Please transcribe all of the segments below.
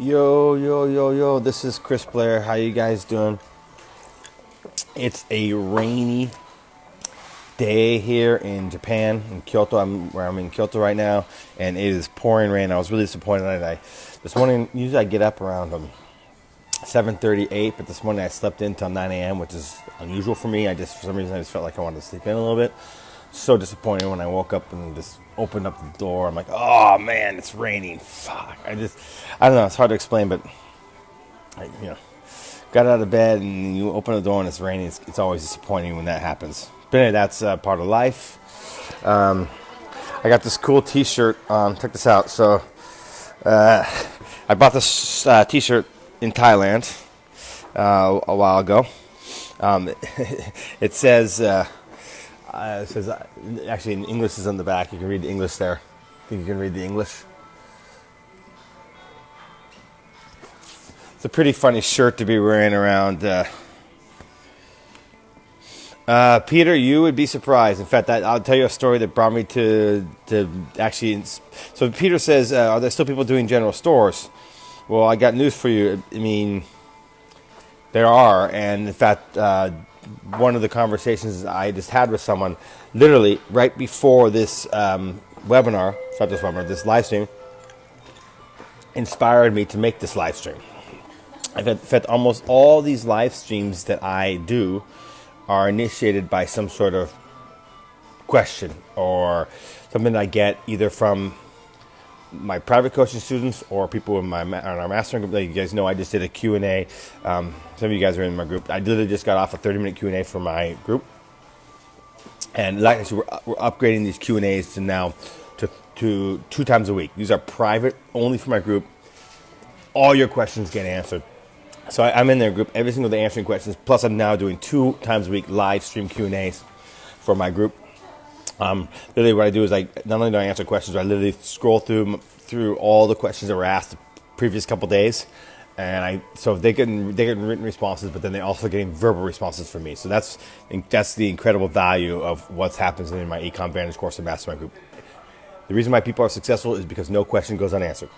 Yo, yo, yo, yo, this is Chris Blair. How you guys doing? It's a rainy day here in Japan, in Kyoto. I'm in Kyoto right now, and it is pouring rain. I was really disappointed. This morning, usually I get up around 7:38, but this morning I slept in till 9 a.m., which is unusual for me. For some reason, I just felt like I wanted to sleep in a little bit. So disappointed when I woke up and just opened up the door. I'm like, oh man, it's raining. Fuck. I don't know. It's hard to explain, but got out of bed and you open the door and it's raining. It's always disappointing when that happens. But anyway, that's part of life. I got this cool T-shirt. Check this out. So I bought this T-shirt in Thailand a while ago. It says. Actually, in English is on the back. You can read the English there. Think you can read the English? It's a pretty funny shirt to be wearing around. Peter, you would be surprised. In fact, I'll tell you a story that brought me to actually. So Peter says, "Are there still people doing general stores?" Well, I got news for you. I mean, there are, and in fact. One of the conversations I just had with someone, literally right before this webinar, it's not this webinar, this live stream, inspired me to make this live stream. In fact, almost all these live streams that I do are initiated by some sort of question or something I get either from my private coaching students or people in on our mastering group. Like you guys know, I just did a Q&A. Some of you guys are in my group. I literally just got off a 30-minute Q&A for my group. And actually, we're upgrading these Q&As to now to 2 times a week. These are private, only for my group. All your questions get answered. So I'm in their group every single day answering questions. Plus, I'm now doing 2 times a week live stream Q&As for my group. Literally what I do is not only do I answer questions, I literally scroll through all the questions that were asked the previous couple days, and so they get written responses, but then they're also getting verbal responses from me. So that's the incredible value of what happens in my Ecom Vantage course and Mastermind group. The reason why people are successful is because no question goes unanswered.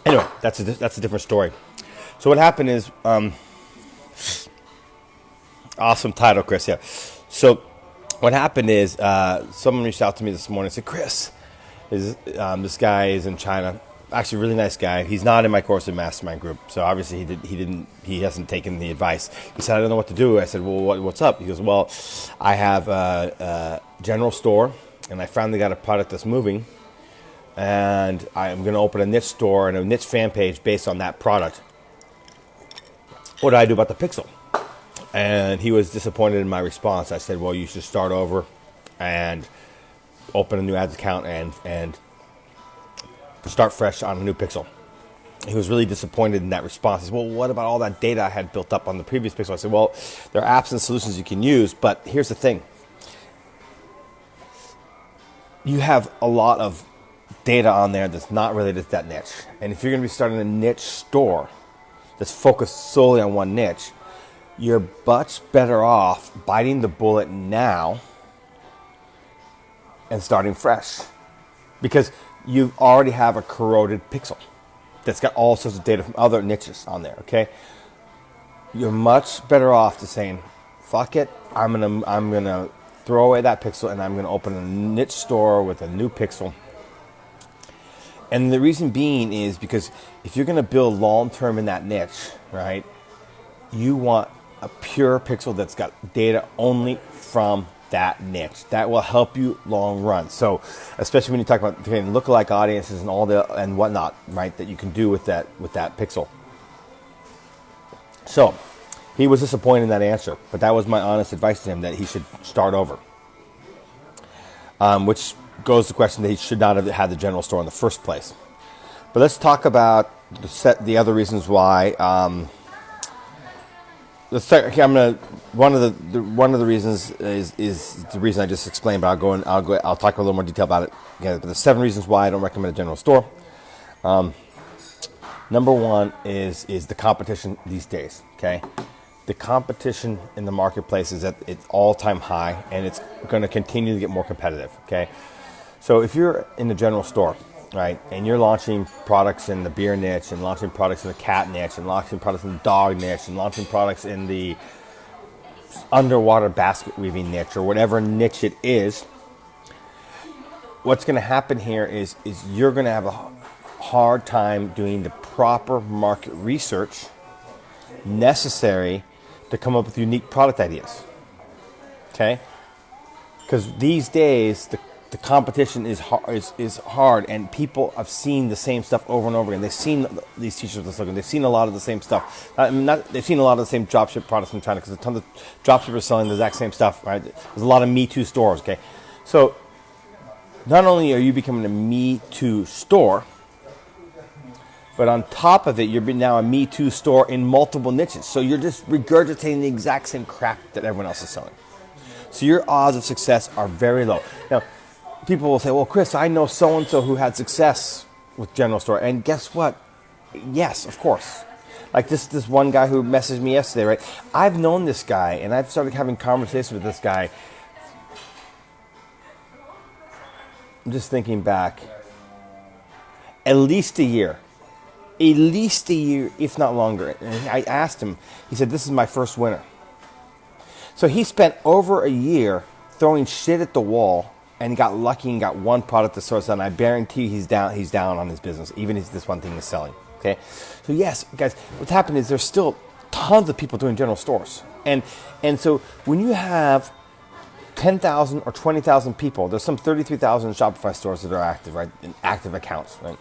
Anyway, that's a different story. So what happened is, awesome title, Chris. Yeah. So. What happened is someone reached out to me this morning and said, Chris, this guy is in China. Actually, a really nice guy. He's not in my course and mastermind group, so obviously he hasn't taken the advice. He said, I don't know what to do. I said, well, what's up? He goes, well, I have a general store, and I finally got a product that's moving, and I'm going to open a niche store and a niche fan page based on that product. What do I do about the Pixel? And he was disappointed in my response. I said, well, you should start over and open a new ads account and start fresh on a new Pixel. He was really disappointed in that response. He said, well, what about all that data I had built up on the previous Pixel? I said, well, there are apps and solutions you can use, but here's the thing. You have a lot of data on there that's not related to that niche. And if you're going to be starting a niche store that's focused solely on one niche, you're much better off biting the bullet now and starting fresh, because you already have a corroded Pixel that's got all sorts of data from other niches on there. Okay, you're much better off to saying, "Fuck it, I'm gonna throw away that Pixel and I'm gonna open a niche store with a new Pixel." And the reason being is because if you're gonna build long term in that niche, right, you want a pure Pixel that's got data only from that niche. That will help you long run. So, especially when you talk about lookalike audiences and all the and whatnot, right? That you can do with that Pixel. So, he was disappointed in that answer, but that was my honest advice to him, that he should start over. Which goes to the question that he should not have had the general store in the first place. But let's talk about the other reasons why. One of the reasons is the reason I just explained, but I'll talk a little more detail about it again. But the 7 reasons why I don't recommend a general store. Number 1 is the competition these days. Okay, the competition in the marketplace is at its all-time high, and it's going to continue to get more competitive. Okay, so if you're in the general store, right? And you're launching products in the beer niche, and launching products in the cat niche, and launching products in the dog niche, and launching products in the underwater basket weaving niche, or whatever niche it is, what's going to happen here is you're going to have a hard time doing the proper market research necessary to come up with unique product ideas. Okay? Because these days, the competition is hard, and people have seen the same stuff over and over again. They've seen these t-shirts with the slogan. They've seen a lot of the same stuff. They've seen a lot of the same dropship products from China, because a ton of dropshippers selling the exact same stuff, right? There's a lot of Me Too stores, okay? So not only are you becoming a Me Too store, but on top of it, you're now a Me Too store in multiple niches. So you're just regurgitating the exact same crap that everyone else is selling. So your odds of success are very low. Now, people will say, well, Chris, I know so-and-so who had success with General Store. And guess what? Yes, of course. Like this one guy who messaged me yesterday, right? I've known this guy, and I've started having conversations with this guy. I'm just thinking back. At least a year. At least a year, if not longer. And I asked him, he said, this is my first winner. So he spent over a year throwing shit at the wall, and he got lucky and got one product to source on. I guarantee you he's down on his business, even if this one thing is selling. Okay? So yes, guys, what's happened is there's still tons of people doing general stores. And so when you have 10,000 or 20,000 people, there's some 33,000 Shopify stores that are active, right? In active accounts, right?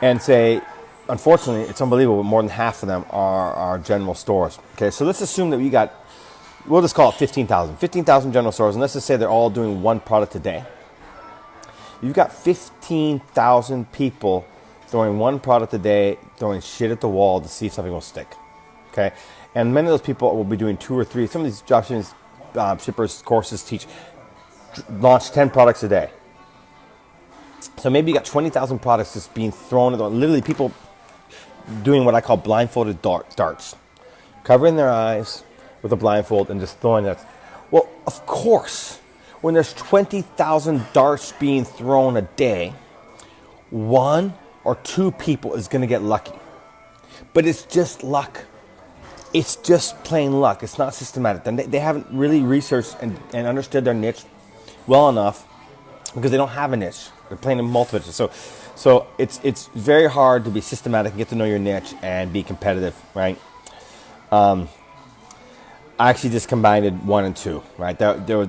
And say, unfortunately, it's unbelievable, but more than half of them are general stores. Okay, so let's assume that we'll just call it 15,000 general stores, and let's just say they're all doing one product a day. You've got 15,000 people throwing one product a day, throwing shit at the wall to see if something will stick. Okay, and many of those people will be doing 2 or 3. Some of these shippers courses teach launch 10 products a day. So maybe you got 20,000 products just being thrown at the, literally people doing what I call blindfolded darts, covering their eyes with a blindfold and just throwing that. Well, of course, when there's 20,000 darts being thrown a day, 1 or 2 people is going to get lucky. But it's just luck. It's just plain luck. It's not systematic. They haven't really researched and understood their niche well enough, because they don't have a niche. They're playing in multiple niches. So it's very hard to be systematic and get to know your niche and be competitive, right? I actually just combined 1 and 2, right? There were,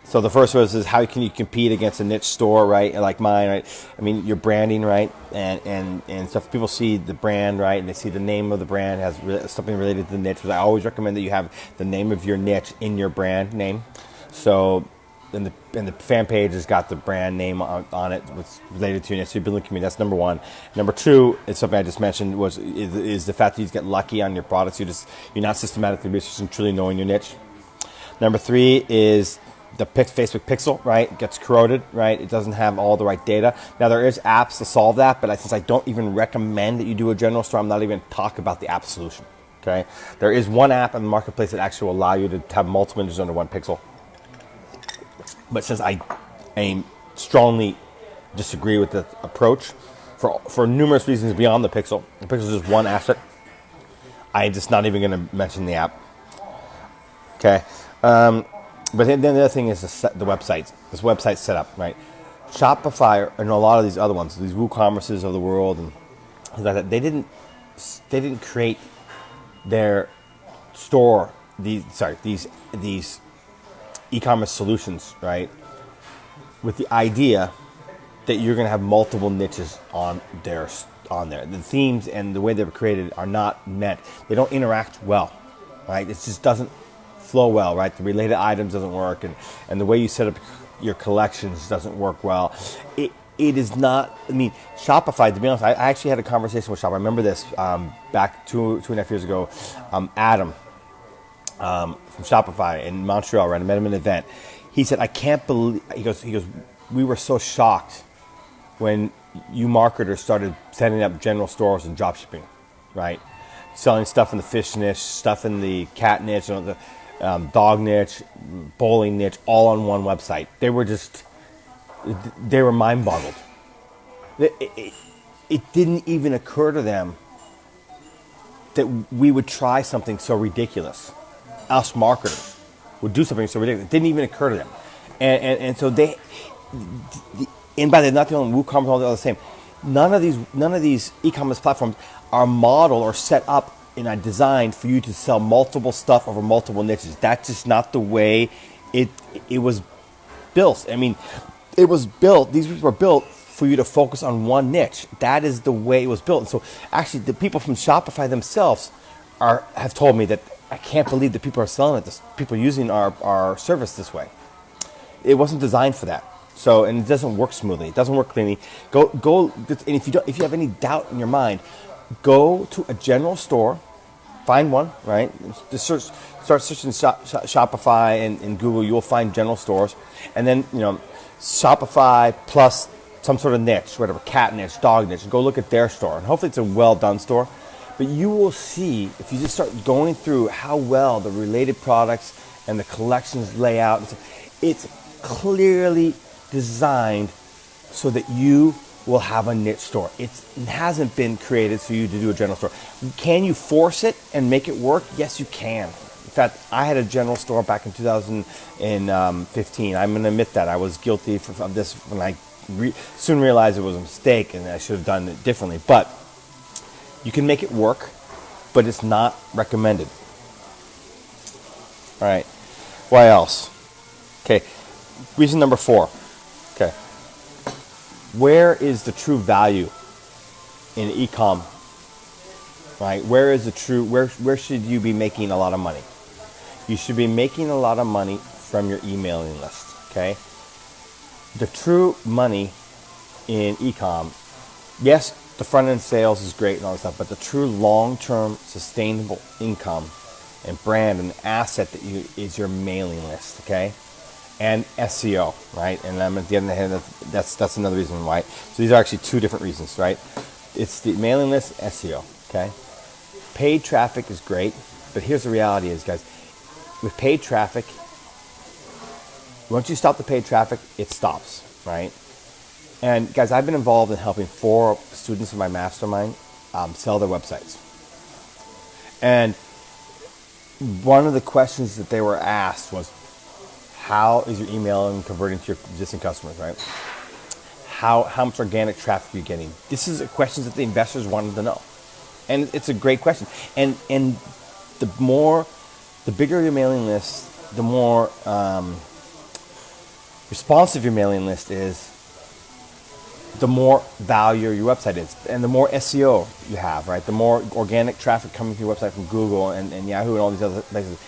so the first was how can you compete against a niche store, right? Like mine, right? I mean, your branding, right? And stuff. People see the brand, right? And they see the name of the brand has something related to the niche. But I always recommend that you have the name of your niche in your brand name. So, and the fan page has got the brand name on it, what's related to your niche. So you've been looking at me. That's number 1. Number 2 is something I just mentioned is the fact that you get lucky on your products. You're not systematically researching, truly knowing your niche. Number 3 is the Facebook pixel, right? It gets corroded, right? It doesn't have all the right data. Now there is apps to solve that, but since I don't even recommend that you do a general store, I'm not even talk about the app solution. Okay, there is one app in the marketplace that actually will allow you to have multiple images under one pixel. But since I strongly disagree with the approach for numerous reasons beyond the pixel is just one asset, I'm just not even going to mention the app. Okay, but then the other thing is the websites. This website setup, right? Shopify and a lot of these other ones, these WooCommerces of the world and things like that, they didn't create their store these e-commerce solutions, right, with the idea that you're going to have multiple niches on there. The themes and the way they're created are not meant. They don't interact well, right? It just doesn't flow well, right? The related items doesn't work, and the way you set up your collections doesn't work well. It is not. I mean, Shopify. To be honest, I actually had a conversation with Shopify. I remember this back two and a half years ago. Adam. From Shopify in Montreal, right? I met him at an event. He said, I can't believe, he goes, we were so shocked when you marketers started setting up general stores and dropshipping, right? Selling stuff in the fish niche, stuff in the cat niche, the dog niche, bowling niche, all on one website. They were just They were mind boggled. It didn't even occur to them that we would try something so ridiculous. Us marketers would do something so ridiculous. It didn't even occur to them. And so they, and by the way, not the only WooCommerce, all the same. None of these e-commerce platforms are modeled or set up and are designed for you to sell multiple stuff over multiple niches. That's just not the way it was built. I mean, it was built. These were built for you to focus on one niche. That is the way it was built. And so, actually, the people from Shopify themselves have told me that I can't believe that people are selling it. People are using our service this way. It wasn't designed for that. So, and it doesn't work smoothly. It doesn't work cleanly. Go. And if you have any doubt in your mind, go to a general store, find one. Right. Just start searching Shopify and Google. You'll find general stores, and then Shopify plus some sort of niche, whatever, cat niche, dog niche. Go look at their store, and hopefully it's a well done store. But you will see, if you just start going through how well the related products and the collections lay out, it's clearly designed so that you will have a niche store. It hasn't been created for you to do a general store. Can you force it and make it work? Yes, you can. In fact, I had a general store back in 2015. I'm going to admit that. I was guilty of this when I soon realized it was a mistake and I should have done it differently. But you can make it work, but it's not recommended. All right. What else? Okay. Reason number 4. Okay. Where is the true value in e-com? Right? Where should you be making a lot of money? You should be making a lot of money from your emailing list. Okay. The true money in e-com, yes, the front-end sales is great and all that stuff, but the true long-term sustainable income and brand and asset that is your mailing list, okay? And SEO, right? And I'm at the end of the head, that's another reason why. So these are actually 2 different reasons, right? It's the mailing list, SEO, okay? Paid traffic is great, but here's the reality is, guys, with paid traffic, once you stop the paid traffic, it stops, right? And guys, I've been involved in helping 4 students in my mastermind sell their websites. And one of the questions that they were asked was, how is your email converting to your existing customers, right? How much organic traffic are you getting? This is a question that the investors wanted to know. And it's a great question. And the bigger your mailing list, the more responsive your mailing list is, the more value your website is, and the more SEO you have, right? The more organic traffic coming to your website from Google and Yahoo and all these other places,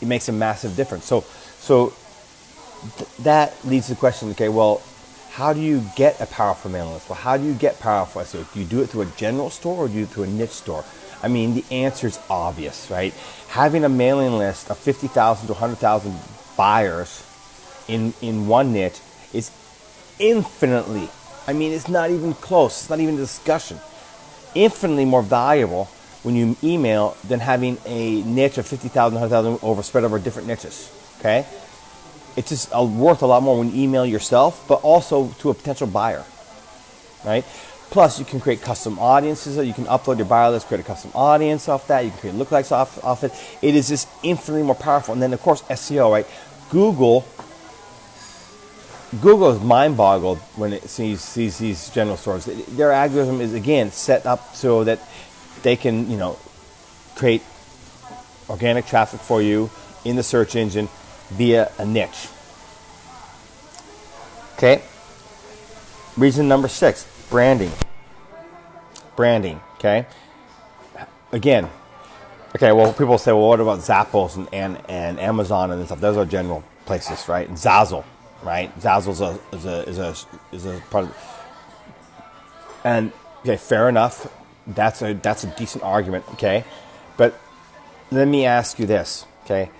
it makes a massive difference. So that leads to the question, okay, well, how do you get a powerful mailing list? Well, how do you get powerful SEO? Do you do it through a general store or do you do it through a niche store? I mean, the answer is obvious, right? Having a mailing list of 50,000 to 100,000 buyers in one niche is infinitely, I mean, it's not even close. It's not even a discussion. Infinitely more valuable when you email than having a niche of 50,000, 100,000 spread over different niches, okay? It's just worth a lot more when you email yourself, but also to a potential buyer, right? Plus, you can create custom audiences. You can upload your buyer list, create a custom audience off that. You can create lookalikes off it. It is just infinitely more powerful. And then, of course, SEO, right? Google is mind-boggled when it sees these general stores. Their algorithm is, again, set up so that they can, create organic traffic for you in the search engine via a niche. Okay. Reason number 6, branding. Branding, okay? Again, okay, well, people say, well, what about Zappos and Amazon and stuff? Those are general places, right? And Zazzle. Right, Zazzle is a part of, and okay, fair enough. That's a decent argument, okay. But let me ask you this, okay?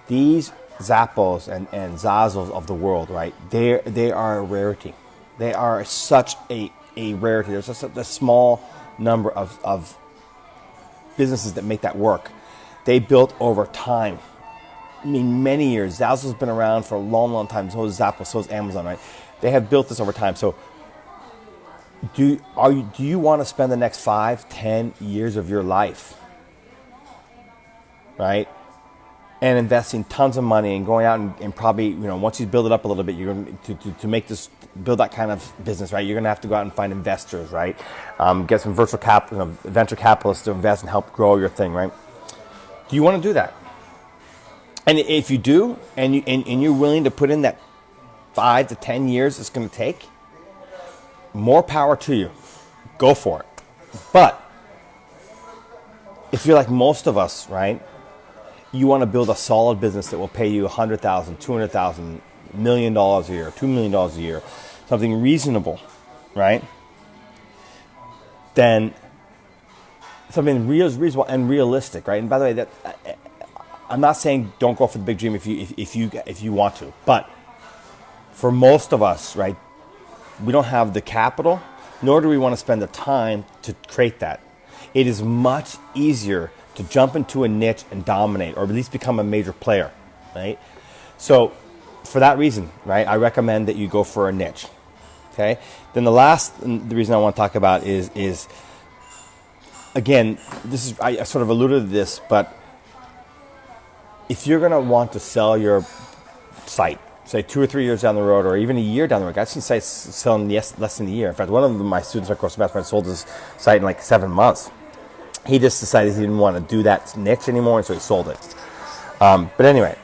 These Zappos and Zazzles of the world, right? They are a rarity. They are such a rarity. There's just a small number of businesses that make that work. They built over time. I mean, many years. Zazzle's been around for a long, long time. So is Zappos, so is Amazon, right? They have built this over time. So do you want to spend the next 5-10 years of your life, right, and investing tons of money and going out and probably, once you build it up a little bit, you're going to make this, build that kind of business, right? You're going to have to go out and find investors, right? Get some venture capitalists to invest and help grow your thing, right? Do you want to do that? And if you do, and you're willing to put in that 5 to 10 years it's going to take, more power to you. Go for it. But if you're like most of us, right, you want to build a solid business that will pay you $100,000, $200,000, $1 million a year, $2 million a year, something reasonable, right? Then something reasonable and realistic, right? And by the way, I'm not saying don't go for the big dream if you want to, but for most of us, right, we don't have the capital, nor do we want to spend the time to create that. It is much easier to jump into a niche and dominate, or at least become a major player, right? So for that reason, right, I recommend that you go for a niche, okay? Then the reason I want to talk about is again, I sort of alluded to this, but if you're going to want to sell your site, say 2 or 3 years down the road, or even a year down the road, I've seen sites selling less than a year. In fact, one of my students, my course mastermind, sold his site in like 7 months. He just decided he didn't want to do that niche anymore, and so he sold it. But anyway,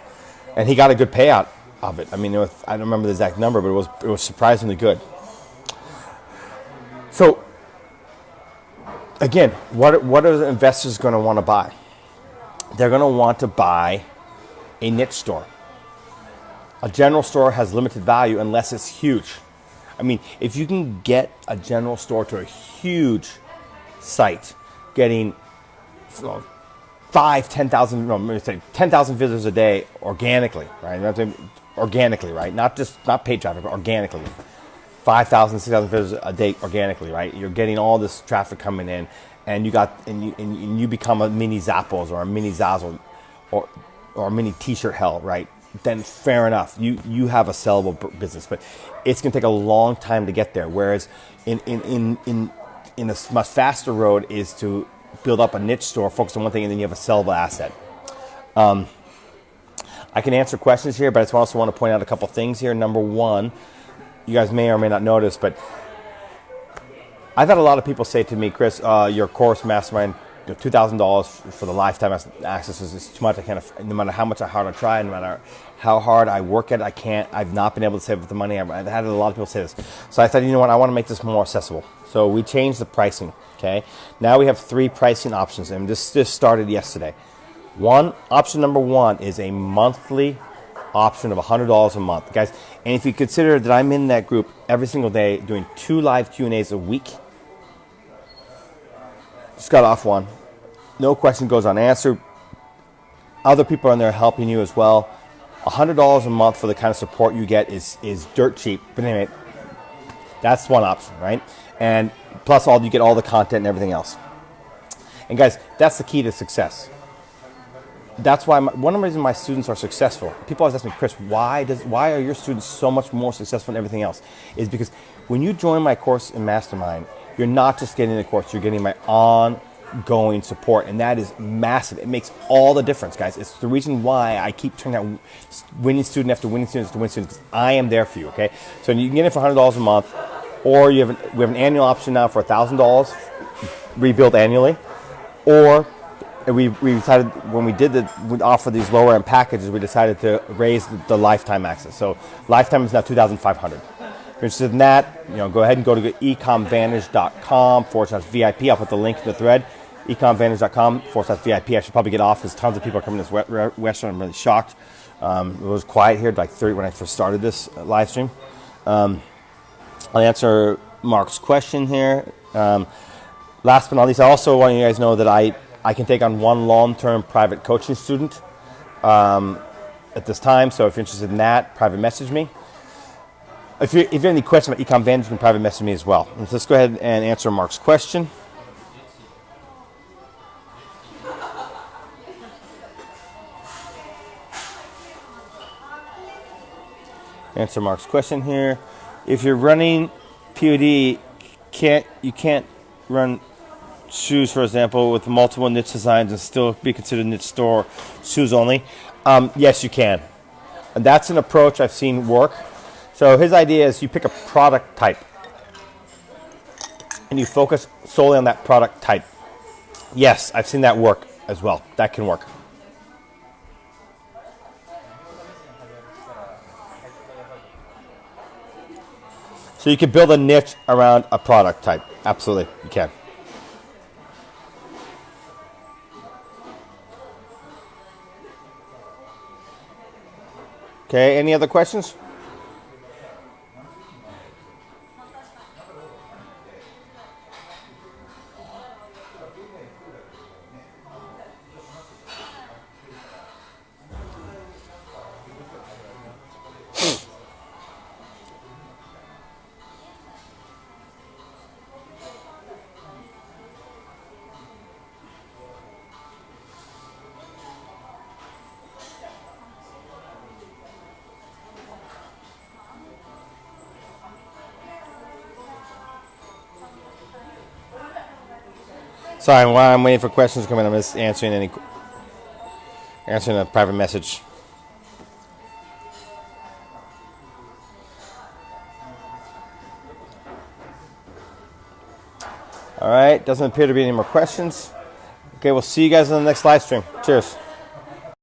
and he got a good payout of it. I mean, I don't remember the exact number, but it was surprisingly good. So again, what are the investors going to want to buy? They're going to want to buy a niche store. A general store has limited value unless it's huge. I mean, if you can get a general store to a huge site, getting 10,000 visitors a day organically, right? Organically, right? Not paid traffic, but organically. 5,000, 6,000 visitors a day organically, right? You're getting all this traffic coming in, and you become a mini Zappos or a mini Zazzle or a mini T-shirt hell, right? Then fair enough, you have a sellable business, but it's going to take a long time to get there. Whereas in a much faster road is to build up a niche store, focus on one thing, and then you have a sellable asset. I can answer questions here, but I also want to point out a couple things here. Number one, you guys may or may not notice, but I've had a lot of people say to me, Chris, your course mastermind, $2,000 for the lifetime access is too much. I can't, no matter how hard I try, no matter how hard I work at it, I've not been able to save up the money. I've had a lot of people say this. So I said, you know what, I want to make this more accessible. So we changed the pricing, okay? Now we have 3 pricing options, and this just started yesterday. Option number 1 is a monthly option of $100 a month. Guys, and if you consider that I'm in that group every single day doing 2 live Q&As a week, just got off one. No question goes unanswered. Other people are in there helping you as well. $100 a month for the kind of support you get is dirt cheap. But anyway, that's one option, right? And plus you get all the content and everything else. And guys, that's the key to success. That's why one of the reasons my students are successful. People always ask me, Chris, why are your students so much more successful than everything else? Is because when you join my course in Mastermind, you're not just getting the course, you're getting my ongoing support, and that is massive. It makes all the difference, guys. It's the reason why I keep turning out winning student after winning students after winning students. I am there for you, okay? So you can get it for $100 a month, or we have an annual option now for $1,000, rebuild annually, or we decided when we'd offer these lower end packages, we decided to raise the lifetime access. So lifetime is now $2,500. If you're interested in that, go ahead and go to ecomvantage.com/VIP. I'll put the link in the thread. ecomvantage.com/VIP. I should probably get off because tons of people are coming to this restaurant. I'm really shocked. It was quiet here, like 30 when I first started this live stream. I'll answer Mark's question here. Last but not least, I also want you guys to know that I can take on one long-term private coaching student at this time. So if you're interested in that, private message me. If you have any questions about Ecom Vantage, you can private message me as well. Let's go ahead and answer Mark's question. Answer Mark's question here. if you're running POD, you can't run shoes, for example, with multiple niche designs and still be considered niche store shoes only? Yes, you can. And that's an approach I've seen work. So his idea is you pick a product type and you focus solely on that product type. Yes, I've seen that work as well. That can work. So you can build a niche around a product type. Absolutely, you can. Okay, any other questions? Sorry, while I'm waiting for questions to come in, I'm just answering a private message. All right, doesn't appear to be any more questions. Okay, we'll see you guys in the next live stream. Cheers.